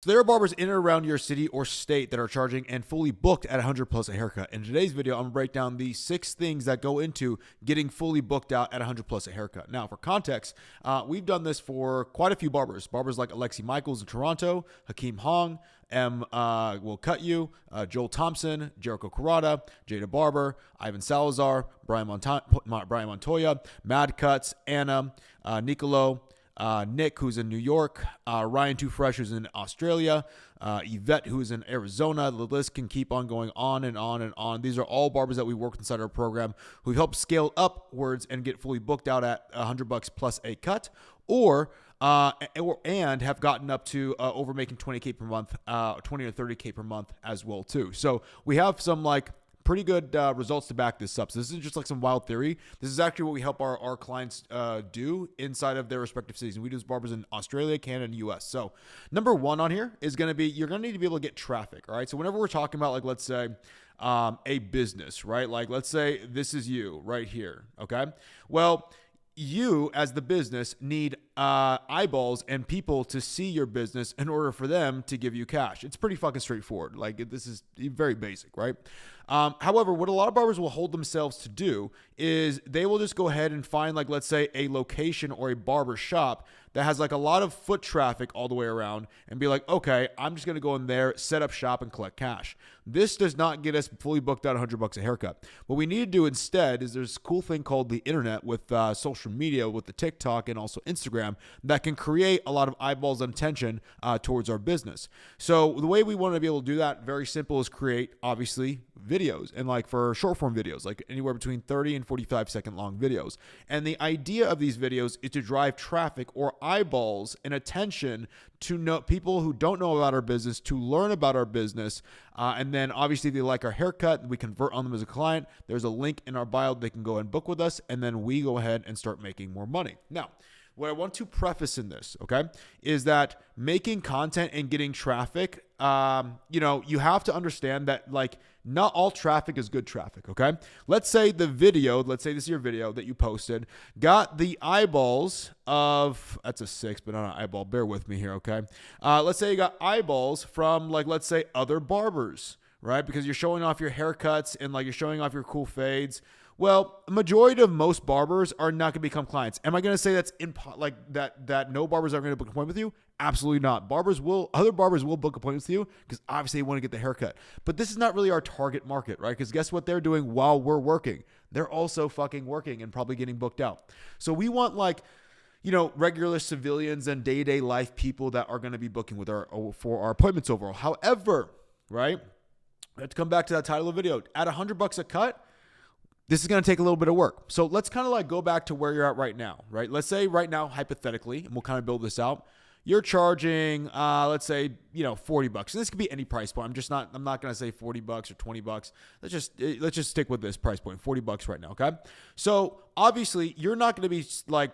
So there are barbers in and around your city or state that are charging and fully booked at 100 plus a haircut. In today's video, I'm gonna break down the 6 things that go into getting fully booked out at 100 plus a haircut. Now, for context, we've done this for quite a few barbers. Barbers like Alexi Michaels in Toronto, Hakeem Hong, M Will Cut You, Joel Thompson, Jericho Kurata, Jada Barber, Ivan Salazar, Brian Montoya, Mad Cuts, Anna, Nicolo, Nick, who's in New York, Ryan Too Fresh, who's in Australia, Yvette, who's in Arizona. The list can keep on going on and on and on. These are all barbers that we work inside our program who help scale upwards and get fully booked out at $100 plus a cut, and have gotten up to over making 20K per month, 20 or 30K per month as well too. So we have some pretty good results to back this up. So this isn't just like some wild theory. This is actually what we help our clients do inside of their respective cities. And we do this barbers in Australia, Canada, and US. So number one on here is going to be, you're going to need to be able to get traffic. All right. So whenever we're talking about let's say a business, right? Like let's say this is you right here. Okay. Well, you as the business need eyeballs and people to see your business in order for them to give you cash. It's pretty fucking straightforward. Like this is very basic, right? However, what a lot of barbers will hold themselves to do is they will just go ahead and find let's say a location or a barber shop that has a lot of foot traffic all the way around and be like, okay, I'm just going to go in there, set up shop and collect cash. This does not get us fully booked out $100 a haircut. What we need to do instead is there's a cool thing called the internet with social media, with the TikTok and also Instagram that can create a lot of eyeballs and attention towards our business. So the way we want to be able to do that, very simple, is create obviously videos, and for short form videos, anywhere between 30 and 45-second long videos. And the idea of these videos is to drive traffic or eyeballs and attention to people who don't know about our business, to learn about our business. And then obviously they like our haircut, we convert on them as a client. There's a link in our bio. They can go and book with us. And then we go ahead and start making more money. Now, what I want to preface in this, okay, is that making content and getting traffic, you have to understand that not all traffic is good traffic, okay? Let's say this is your video that you posted, got the eyeballs of, that's a 6, but not an eyeball, bear with me here, okay? Let's say you got eyeballs from let's say other barbers, right? Because you're showing off your haircuts and you're showing off your cool fades. Well, a majority of most barbers are not going to become clients. Am I going to say that's that no barbers are going to book an appointment with you? Absolutely not. Other barbers will book appointments with you because obviously they want to get the haircut. But this is not really our target market, right? Because guess what they're doing while we're working? They're also fucking working and probably getting booked out. So we want regular civilians and day-to-day life people that are going to be booking for our appointments overall. However, right? I have to come back to that title of the video. At $100 a cut, this is going to take a little bit of work. So let's kind of go back to where you're at right now, right? Let's say right now, hypothetically, and we'll kind of build this out. You're charging, let's say, $40. And this could be any price point. I'm not going to say $40 or $20. Let's just stick with this price point, $40 right now. Okay. So obviously you're not going to be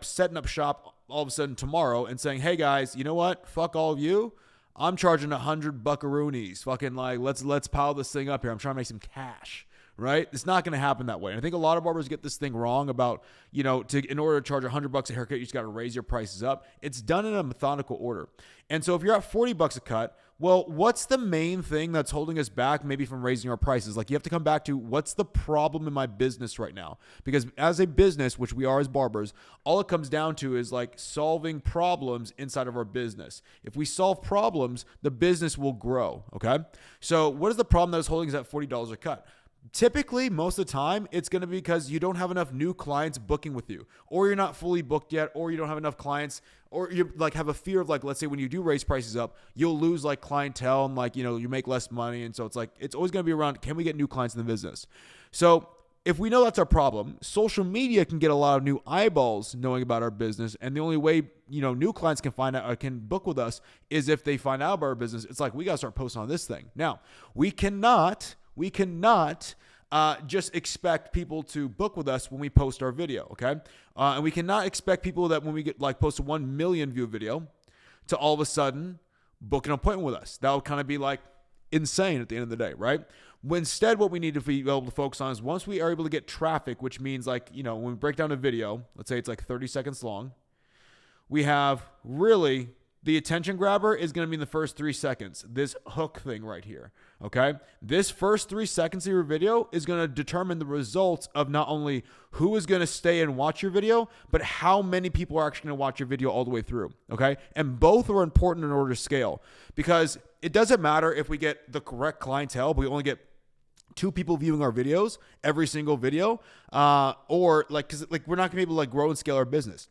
setting up shop all of a sudden tomorrow and saying, hey guys, you know what? Fuck all of you. I'm charging 100 buckaroonies. Fucking let's pile this thing up here. I'm trying to make some cash. Right? It's not going to happen that way. And I think a lot of barbers get this thing wrong about, in order to charge $100 a haircut, you just got to raise your prices up. It's done in a methodical order. And so if you're at $40 a cut, well, what's the main thing that's holding us back maybe from raising our prices? You have to come back to what's the problem in my business right now? Because as a business, which we are as barbers, all it comes down to is solving problems inside of our business. If we solve problems, the business will grow. Okay. So what is the problem that is holding us at $40 a cut? Typically, most of the time, it's going to be because you don't have enough new clients booking with you, or you're not fully booked yet, or you don't have enough clients, or you have a fear of let's say when you do raise prices up, you'll lose clientele and you make less money. And so it's always going to be around, can we get new clients in the business? So if we know that's our problem, social media can get a lot of new eyeballs knowing about our business. And the only way, new clients can find out, can book with us is if they find out about our business. It's we got to start posting on this thing. Now, we cannot just expect people to book with us when we post our video, okay? And we cannot expect people that when we get post a 1 million view video to all of a sudden book an appointment with us. That would kind of be insane at the end of the day, right? Instead, what we need to be able to focus on is once we are able to get traffic, which means when we break down a video, let's say it's 30 seconds long, we have really The attention grabber is going to be in the first 3 seconds. This hook thing right here, okay? This first 3 seconds of your video is going to determine the results of not only who is going to stay and watch your video, but how many people are actually going to watch your video all the way through, okay? And both are important in order to scale, because it doesn't matter if we get the correct clientele, but we only get 2 people viewing our videos every single video, or like, because like we're not going to be able to like grow and scale our business.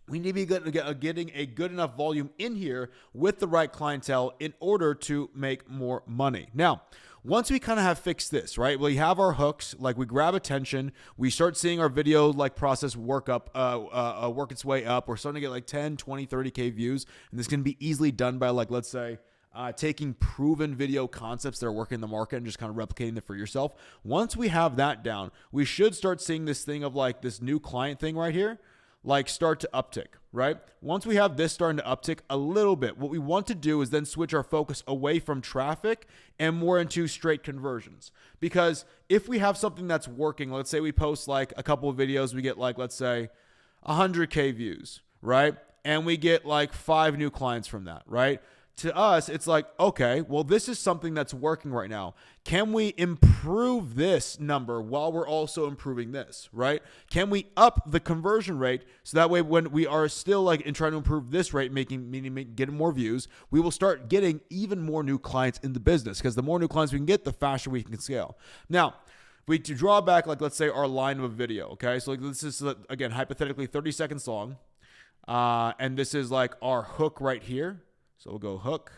We need to be getting a good enough volume in here with the right clientele in order to make more money. Now, once we kind of have fixed this, right? We have our hooks, like we grab attention, we start seeing our video like process work its way up. We're starting to get like 10, 20, 30K views. And this can be easily done by like, let's say, taking proven video concepts that are working in the market and just kind of replicating them for yourself. Once we have that down, we should start seeing this thing of like this new client thing right here, like start to uptick, right? Once we have this starting to uptick a little bit, what we want to do is then switch our focus away from traffic and more into straight conversions. Because if we have something that's working, let's say we post like a couple of videos, we get like, let's say 100K views, right? And we get like 5 new clients from that, right? To us, it's like, okay, well, this is something that's working right now. Can we improve this number while we're also improving this, right? Can we up the conversion rate so that way when we are still like in trying to improve this rate, meaning getting more views, we will start getting even more new clients in the business, because the more new clients we can get, the faster we can scale. Now, we to draw back, like let's say our line of a video, okay? So like this is, again, hypothetically 30 seconds long, and this is like our hook right here. So we'll go hook.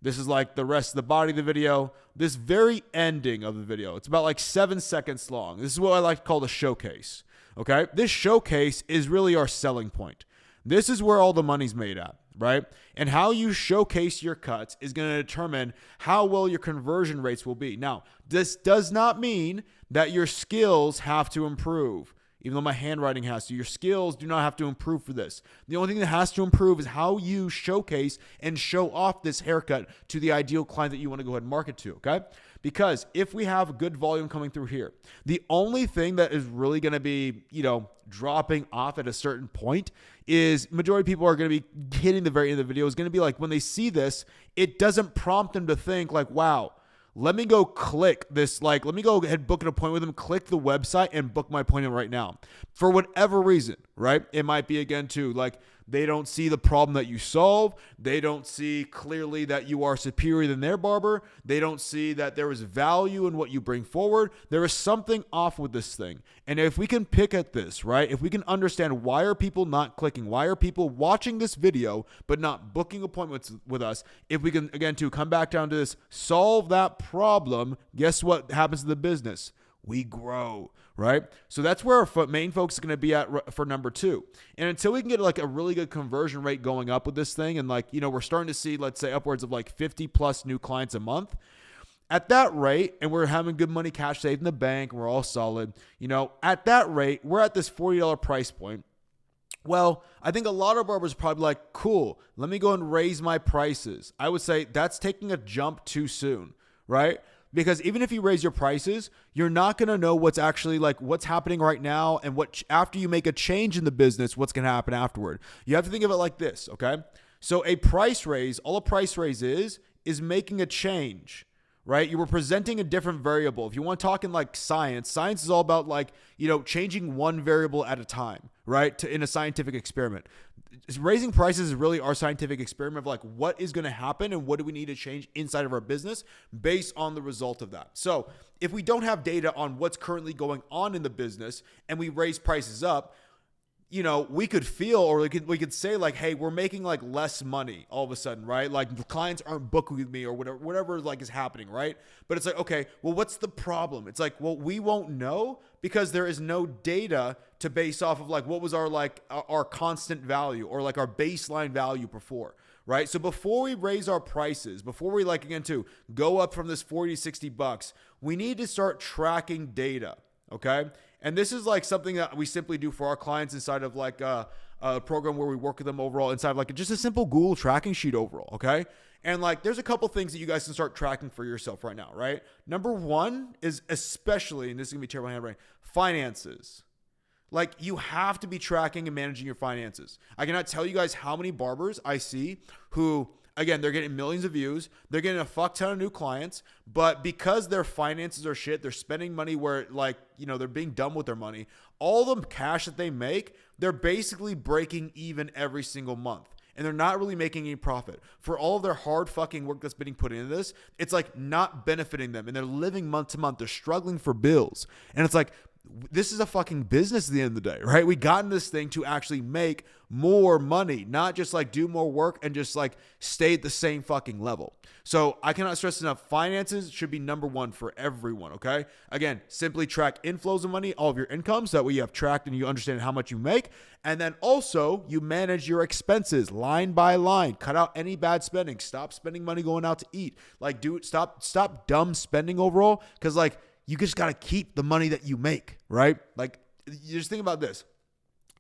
This is like the rest of the body of the video. This very ending of the video, it's about like 7 seconds long. This is what I like to call the showcase. Okay. This showcase is really our selling point. This is where all the money's made at, right? And how you showcase your cuts is going to determine how well your conversion rates will be. Now, this does not mean that your skills have to improve. Even though my handwriting has to, your skills do not have to improve for this. The only thing that has to improve is how you showcase and show off this haircut to the ideal client that you want to go ahead and market to, okay? Because if we have good volume coming through here, the only thing that is really going to be, dropping off at a certain point is majority of people are going to be hitting the very end of the video is going to be like, when they see this, it doesn't prompt them to think like, wow, let me go click this, like, let me go ahead and book an appointment with them, click the website and book my appointment right now. For whatever reason, right? It might be, again, too, like, they don't see the problem that you solve. They don't see clearly that you are superior than their barber. They don't see that there is value in what you bring forward. There is something off with this thing. And if we can pick at this, right? If we can understand why are people not clicking? Why are people watching this video but not booking appointments with us? If we can, again, to come back down to this, solve that problem, guess what happens to the business? We grow, right? So that's where our main focus is going to be at for number 2. And until we can get like a really good conversion rate going up with this thing, and like, we're starting to see, let's say, upwards of like 50 plus new clients a month. At that rate, and we're having good money cash saved in the bank, and we're all solid, at that rate, we're at this $40 price point. Well, I think a lot of barbers are probably like, cool, let me go and raise my prices. I would say that's taking a jump too soon, right? Because even if you raise your prices, you're not going to know what's actually like what's happening right now, and what after you make a change in the business, what's going to happen afterward. You have to think of it like this, okay? So a price raise, all a price raise is making a change, right? You were presenting a different variable. If you want to talk in like science is all about like, changing one variable at a time, right? In a scientific experiment. Raising prices is really our scientific experiment of like what is going to happen and what do we need to change inside of our business based on the result of that. So if we don't have data on what's currently going on in the business and we raise prices up, we could feel, or we could say like, hey, we're making like less money all of a sudden, right? Like the clients aren't booking with me or whatever like is happening, right? But it's like, okay, well, what's the problem? It's like, well, we won't know because there is no data to base off of like what was our constant value or like our baseline value before, right? So before we raise our prices, before we to go up from this $40, $60, we need to start tracking data, okay? And this is like something that we simply do for our clients inside of like a program where we work with them overall inside of like just a simple Google tracking sheet overall, okay? And like there's a couple things that you guys can start tracking for yourself right now, right? Number 1 is especially, and this is going to be terrible handwriting, finances. Like, you have to be tracking and managing your finances. I cannot tell you guys how many barbers I see who, again, they're getting millions of views. They're getting a fuck ton of new clients, but because their finances are shit, they're spending money where, like, you know, they're being dumb with their money. All the cash that they make, they're basically breaking even every single month. And they're not really making any profit. For all of their hard fucking work that's being put into this, it's like not benefiting them. And they're living month to month. They're struggling for bills. And it's like, this is a fucking business at the end of the day, right? We got in this thing to actually make more money, not just like do more work and just like stay at the same fucking level. So I cannot stress enough, finances should be number one for everyone, okay? Again, simply track inflows of money, all of your income, so that way you have tracked and you understand how much you make. And then also you manage your expenses line by line. Cut out any bad spending. Stop spending money going out to eat. Like, stop dumb spending overall, because like, you just got to keep the money that you make, right? Like, you just think about this.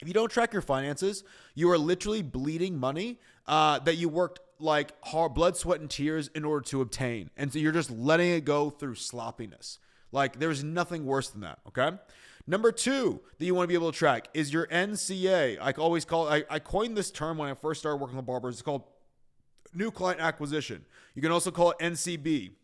If you don't track your finances, you are literally bleeding money that you worked like hard blood, sweat, and tears in order to obtain. And so you're just letting it go through sloppiness. Like, there's nothing worse than that, okay? Number two that you want to be able to track is your NCA. I coined this term when I first started working with barbers. It's called new client acquisition. You can also call it NCB.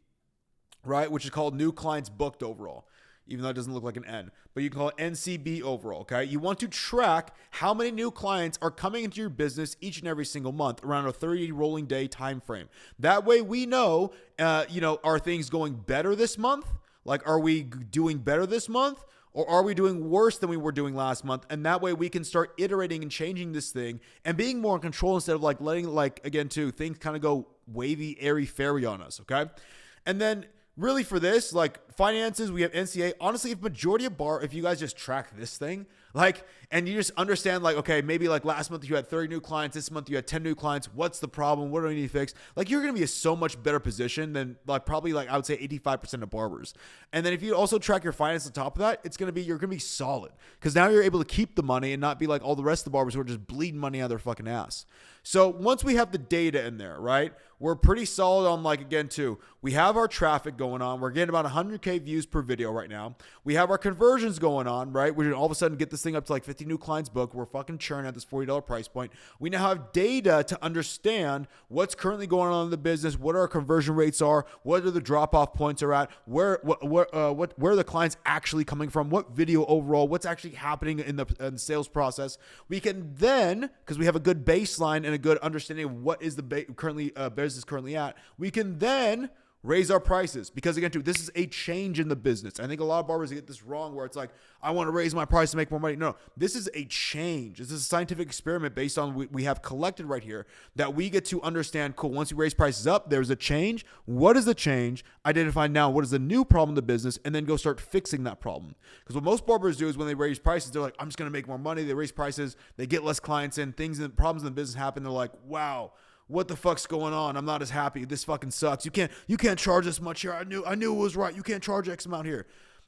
Right, which is called new clients booked overall, even though it doesn't look like an N, but you can call it NCB overall, okay? You want to track how many new clients are coming into your business each and every single month around a 30 rolling day time frame. That way we know, are things going better this month? Like, are we doing better this month? Or are we doing worse than we were doing last month? And that way we can start iterating and changing this thing and being more in control instead of like letting, like, again, too, things kind of go wavy, airy, fairy on us, okay? And then really for this, like finances, we have NCA. Honestly, if you guys just track this thing, like, and you just understand, like, okay, maybe like last month you had 30 new clients, this month you had 10 new clients. What's the problem? What do we need to fix? Like, you're going to be in so much better position than like probably like I would say 85% of barbers. And then if you also track your finance on top of that, you're going to be solid, because now you're able to keep the money and not be like all the rest of the barbers who are just bleeding money out of their fucking ass. So once we have the data in there, right, we're pretty solid on, like, again, too, we have our traffic going on. We're getting about 100K views per video right now. We have our conversions going on, right? We're going to all of a sudden get this thing up to like 50 new clients booked. We're fucking churning at this $40 price point. We now have data to understand what's currently going on in the business, what our conversion rates are, what are the drop-off points are at, where are the clients actually coming from, what video overall, what's actually happening in the sales process. We can then, because we have a good baseline and a good understanding of what is the business currently at, we can then raise our prices, because again, too, this is a change in the business. I think a lot of barbers get this wrong, where it's like, I want to raise my price to make more money. No, this is a change. This is a scientific experiment based on we have collected right here that we get to understand. Cool. Once we raise prices up, there's a change. What is the change? Identify now what is the new problem in the business, and then go start fixing that problem. Because what most barbers do is when they raise prices, they're like, I'm just going to make more money. They raise prices, they get less clients in, problems in the business happen. They're like, wow, what the fuck's going on? I'm not as happy. This fucking sucks. You can't charge this much here. I knew it was right. You can't charge X amount here.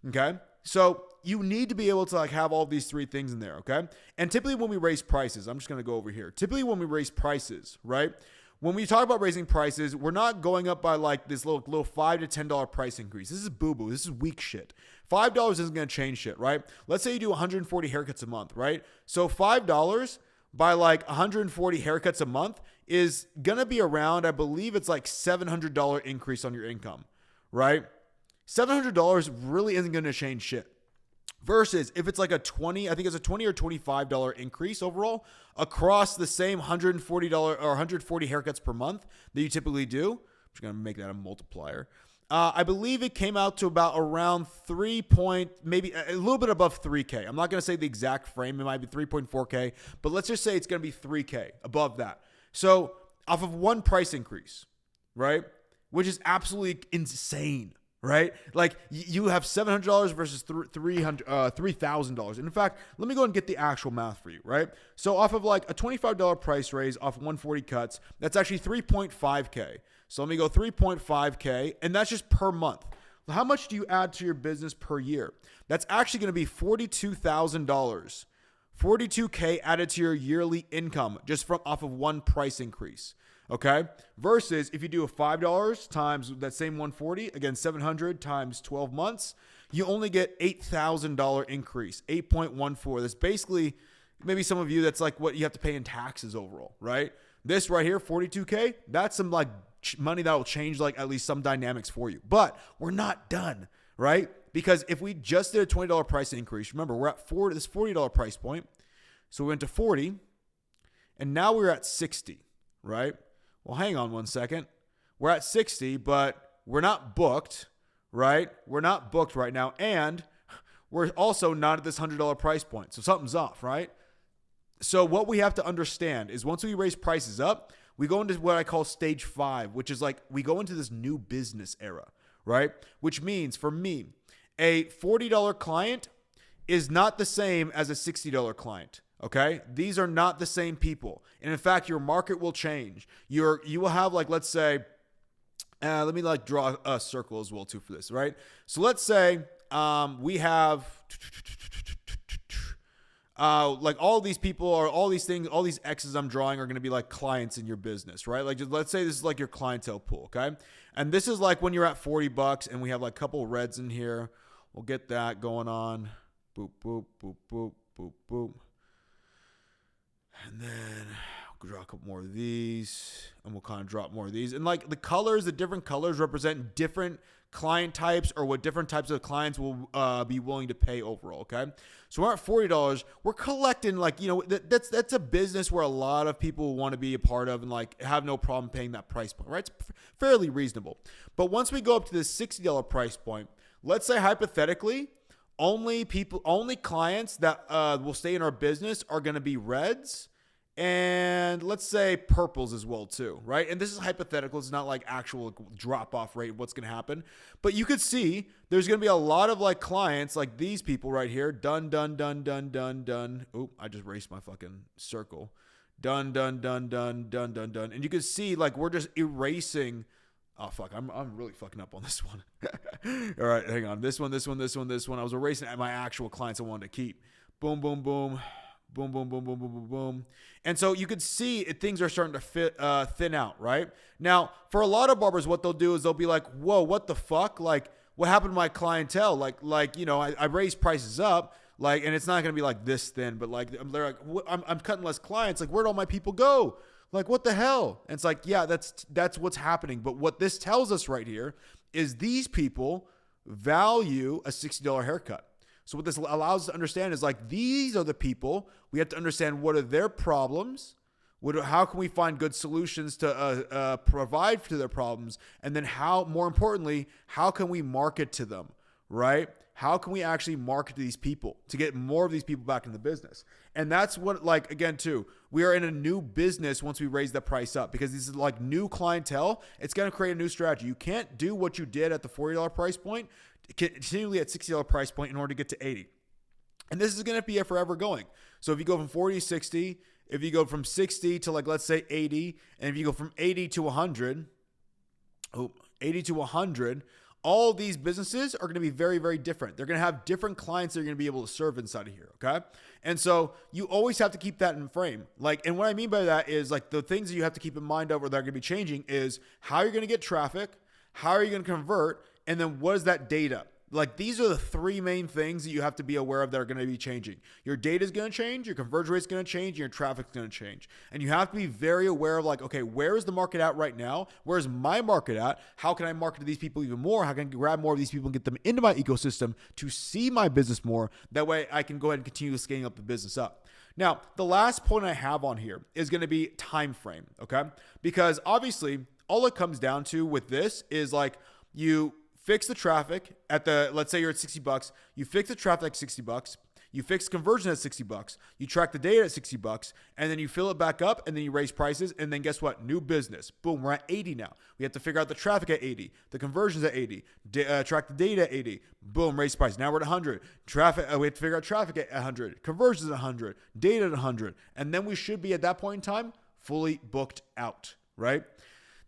Okay? So you need to be able to like have all these three things in there, okay? And typically when we raise prices, I'm just going to go over here. Typically when we raise prices, right? When we talk about raising prices, we're not going up by like this little $5 to $10 price increase. This is boo-boo. This is weak shit. $5 isn't going to change shit, right? Let's say you do 140 haircuts a month, right? So $5 by like 140 haircuts a month is going to be around, I believe it's like $700 increase on your income, right? $700 really isn't going to change shit. Versus if it's like I think it's a $20 or $25 increase overall across the same $140 or 140 haircuts per month that you typically do. I'm just going to make that a multiplier. I believe it came out to about around maybe a little bit above 3K. I'm not going to say the exact frame. It might be 3.4K, but let's just say it's going to be 3K above that. So off of one price increase, right? Which is absolutely insane, right? Like you have $700 versus $3,000. And in fact, let me go and get the actual math for you, right? So off of like a $25 price raise off 140 cuts, that's actually 3.5K. So let me go 3.5K, and that's just per month. How much do you add to your business per year? That's actually going to be $42,000. 42K added to your yearly income just from off of one price increase. Okay? Versus if you do a $5 times that same 140, again, 700 times 12 months, you only get $8,000 increase, 8.14. That's basically, maybe some of you, that's like what you have to pay in taxes overall, right? This right here, 42K, that's some like money that will change like at least some dynamics for you. But we're not done, right? Because if we just did a $20 price increase, remember we're at this $40 price point. So we went to 40 and now we're at 60, right? Well, hang on one second. We're at 60, but we're not booked, right? We're not booked right now. And we're also not at this $100 price point. So something's off, right? So what we have to understand is once we raise prices up, we go into what I call stage 5, which is like we go into this new business era, right? Which means for me, a $40 client is not the same as a $60 client. Okay, these are not the same people, and in fact, your market will change. You will have like, let's say, let me like draw a circle as well too for this, right? So let's say we have like all these people or all these things, all these X's I'm drawing are going to be like clients in your business, right? Like just, let's say this is like your clientele pool, okay? And this is like when you're at $40 and we have like a couple of reds in here. We'll get that going on. Boop, boop, boop, boop, boop, boop. And then I'll draw a couple more of these and we'll kind of drop more of these. And like the different colors represent different client types or what different types of clients will be willing to pay overall, okay? So we're at $40. We're collecting like, that's a business where a lot of people want to be a part of and like have no problem paying that price point, right? It's fairly reasonable. But once we go up to this $60 price point, let's say hypothetically, only clients that will stay in our business are going to be reds and let's say purples as well too, right? And this is hypothetical. It's not like actual drop-off rate, what's going to happen. But you could see there's going to be a lot of like clients like these people right here. Done, done, done, done, done, done. Oop, I just erased my fucking circle. Done, done, done, done, done, done, done. And you can see like we're just erasing. Oh, fuck. I'm really fucking up on this one. All right, hang on. This one. I was erasing my actual clients I wanted to keep. Boom, boom, boom. Boom, boom, boom, boom, boom, boom, boom. And so you could see things are starting to thin out, right? Now, for a lot of barbers, what they'll do is they'll be like, whoa, what the fuck? Like, what happened to my clientele? I raised prices up, like, and it's not going to be like this thin, but like, they're like, I'm cutting less clients. Like, where'd all my people go? Like, what the hell? And it's like, yeah, that's what's happening. But what this tells us right here is these people value a $60 haircut. So what this allows us to understand is like, these are the people. We have to understand what are their problems. How can we find good solutions to provide to their problems? And then more importantly, how can we market to them, right? How can we actually market to these people to get more of these people back in the business? And that's what, like, again, too, we are in a new business once we raise the price up because this is like new clientele. It's going to create a new strategy. You can't do what you did at the $40 price point, continually at $60 price point in order to get to 80. And this is going to be a forever going. So if you go from 40 to 60, if you go from 60 to like, let's say 80, and if you go from 80 to 100, 80 to 100, all these businesses are going to be very, very different. They're going to have different clients they're going to be able to serve inside of here, okay? And so you always have to keep that in frame. Like, and what I mean by that is like the things that you have to keep in mind over that are going to be changing is how you're going to get traffic, how are you going to convert, and then what is that data? Like, these are the three main things that you have to be aware of that are going to be changing. Your data is going to change, your conversion rate is going to change, and your traffic is going to change. And you have to be very aware of like, okay, where is the market at right now? Where is my market at? How can I market to these people even more? How can I grab more of these people and get them into my ecosystem to see my business more? That way I can go ahead and continue scaling up the business up. Now, the last point I have on here is going to be time frame, okay? Because obviously, all it comes down to with this is like you fix the traffic at let's say you're at $60. You fix the traffic at $60. You fix conversion at $60. You track the data at $60, and then you fill it back up, and then you raise prices, and then guess what? New business. Boom, we're at 80 now. We have to figure out the traffic at 80, the conversions at 80, track the data at 80. Boom, raise price. Now we're at 100. Traffic. We have to figure out traffic at 100, conversions at 100, data at 100, and then we should be at that point in time fully booked out, right?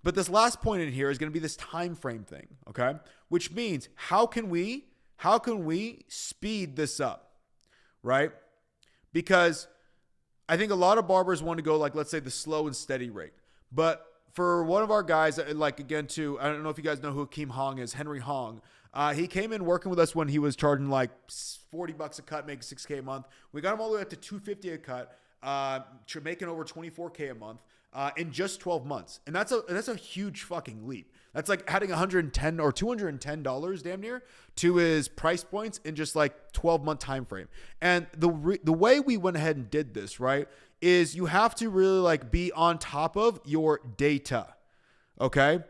But this last point in here is going to be this time frame thing, okay? Which means how can we speed this up, right? Because I think a lot of barbers want to go like, let's say the slow and steady rate. But for one of our guys, like again, too, I don't know if you guys know who Hakeem Hong is, Henry Hong. He came in working with us when he was charging like $40 a cut, making $6K a month. We got him all the way up to $250 a cut, making over $24K a month in just 12 months. And that's a huge fucking leap. That's like adding $110 or $210 damn near to his price points in just like 12-month time frame. And the way we went ahead and did this, right, is you have to really like be on top of your data. Okay?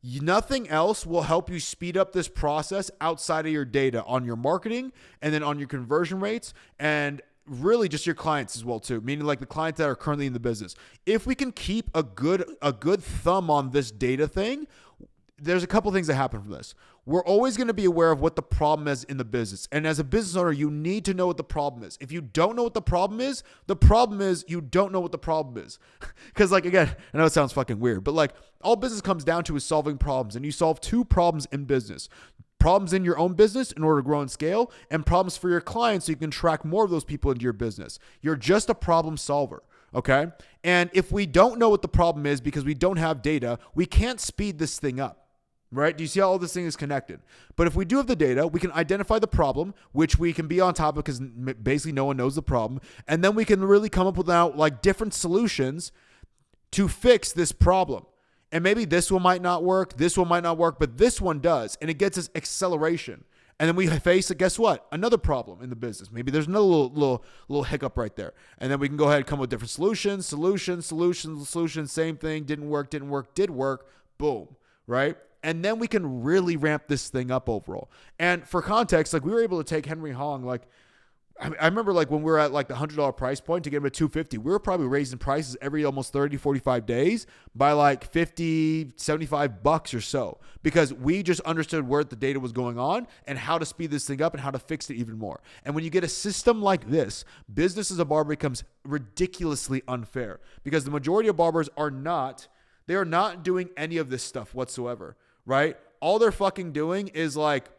Nothing else will help you speed up this process outside of your data on your marketing and then on your conversion rates and really just your clients as well too, meaning like the clients that are currently in the business. If we can keep a good thumb on this data thing, there's a couple things that happen from this. We're always going to be aware of what the problem is in the business. And as a business owner, you need to know what the problem is. If you don't know what the problem is you don't know what the problem is. Because like, again, I know it sounds fucking weird, but like all business comes down to is solving problems. And you solve two problems in business. Problems in your own business in order to grow and scale, and problems for your clients so you can track more of those people into your business. You're just a problem solver. Okay. And if we don't know what the problem is because we don't have data, we can't speed this thing up. Right? Do you see how all this thing is connected? But if we do have the data, we can identify the problem, which we can be on top of because basically no one knows the problem. And then we can really come up with now like different solutions to fix this problem. And maybe this one might not work, but this one does. And it gets us acceleration. And then we face, guess what? Another problem in the business. Maybe there's another little hiccup right there. And then we can go ahead and come up with different solutions, same thing, didn't work, did work, boom, right? And then we can really ramp this thing up overall. And for context, like we were able to take Henry Hong, like I remember like when we were at like the $100 price point to get him at $250, we were probably raising prices every almost 30, 45 days by like $50, $75 or so, because we just understood where the data was going on and how to speed this thing up and how to fix it even more. And when you get a system like this, business as a barber becomes ridiculously unfair because the majority of barbers are not doing any of this stuff whatsoever, right? All they're fucking doing is like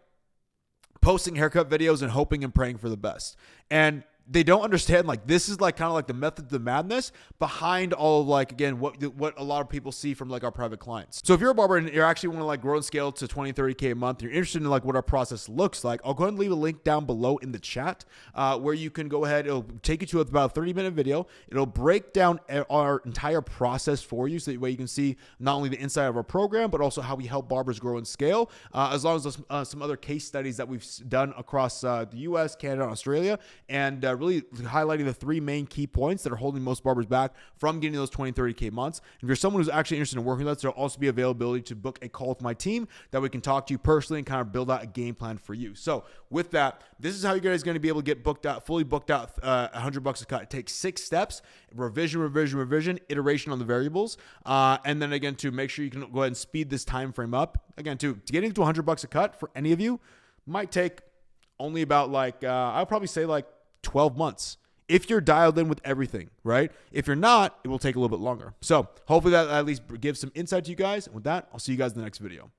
posting haircut videos and hoping and praying for the best. And they don't understand, like, this is like kind of like the method of the madness behind all of like, again, what a lot of people see from like our private clients. So if you're a barber and you actually want to like grow and scale to 20, 30K a month, you're interested in like what our process looks like, I'll go ahead and leave a link down below in the chat where you can go ahead. It'll take you to about a 30-minute video. It'll break down our entire process for you so that way you can see not only the inside of our program, but also how we help barbers grow and scale, as long as some other case studies that we've done across the US, Canada, and Australia, and really highlighting the three main key points that are holding most barbers back from getting those 20, 30K months. If you're someone who's actually interested in working with us, there'll also be availability to book a call with my team that we can talk to you personally and kind of build out a game plan for you. So with that, this is how you guys are going to be able to get fully booked out, $100 a cut. It takes 6 steps: revision, iteration on the variables. And then again, to make sure you can go ahead and speed this time frame up. Again, to getting to $100 a cut for any of you might take only about like, I'll probably say like 12 months if you're dialed in with everything, right? If you're not, it will take a little bit longer. So hopefully that at least gives some insight to you guys. And with that, I'll see you guys in the next video.